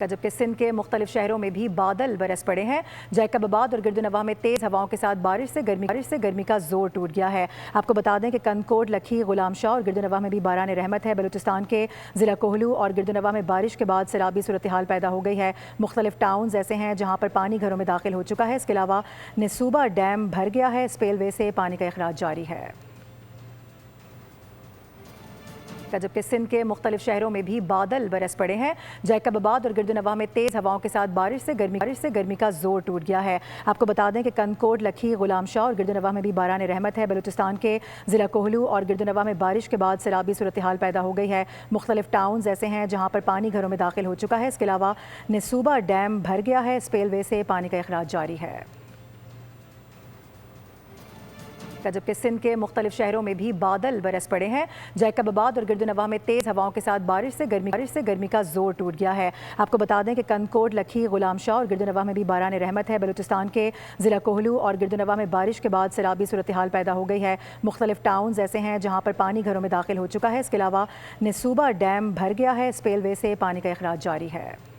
जबकि सिंध के मुख्तलिफ शहरों में भी बादल बरस पड़े हैं। जैकबाबाद और गिरदनवा में तेज़ हवाओं के साथ बारिश से गर्मी का जोर टूट गया है। आपको बता दें कि कनकोट, लखी, गुलाम शाह और गिरदनवा में भी बारान रहमत है। बलूचिस्तान के ज़िला कोहलू और गिरदनवा में बारिश के बाद सैलाबी सूरत हाल पैदा हो गई है। मुख्तलिफ टाउन्स ऐसे हैं जहाँ पर पानी घरों में दाखिल हो चुका है। इसके अलावा नसूबा डैम भर गया है। स्पेलवे से पानी का अखराज जारी है। जबकि सिंध के मुख्तलिफ शहरों में भी बादल बरस पड़े हैं। जैकबाबाद और गिरदनवा में तेज़ हवाओं के साथ बारिश से गर्मी का जोर टूट गया है। आपको बता दें कि कनकोट, लखी, गुलाम शाह और गिरदनवा में भी बारान रहमत है। बलूचिस्तान के ज़िला कोहलू और गिरदनवा में बारिश के बाद सैलाबी सूरत हाल पैदा हो गई है। मुख्तलिफ टाउन्स ऐसे हैं जहाँ पर पानी घरों में दाखिल हो चुका है। इसके अलावा नसूबा डैम भर गया है। स्पेलवे से पानी का अखराज जारी है। जबकि सिंध के मुख्तलिफ शहरों में भी बादल बरस पड़े हैं। जैकबाबाद और गिरदनवा में तेज़ हवाओं के साथ बारिश से गर्मी का जोर टूट गया है। आपको बता दें कि कनकोट, लखी, गुलाम शाह और गिरदनवा में भी बारान रहमत है। बलूचिस्तान के ज़िला कोहलू और गिरदनवा में बारिश के बाद सैलाबी सूरत हाल पैदा हो गई है। मुख्तलिफ टाउन्स ऐसे हैं जहाँ पर पानी घरों में दाखिल हो चुका है। इसके अलावा नसूबा डैम भर गया है। स्पेलवे से पानी का अखराज जारी है।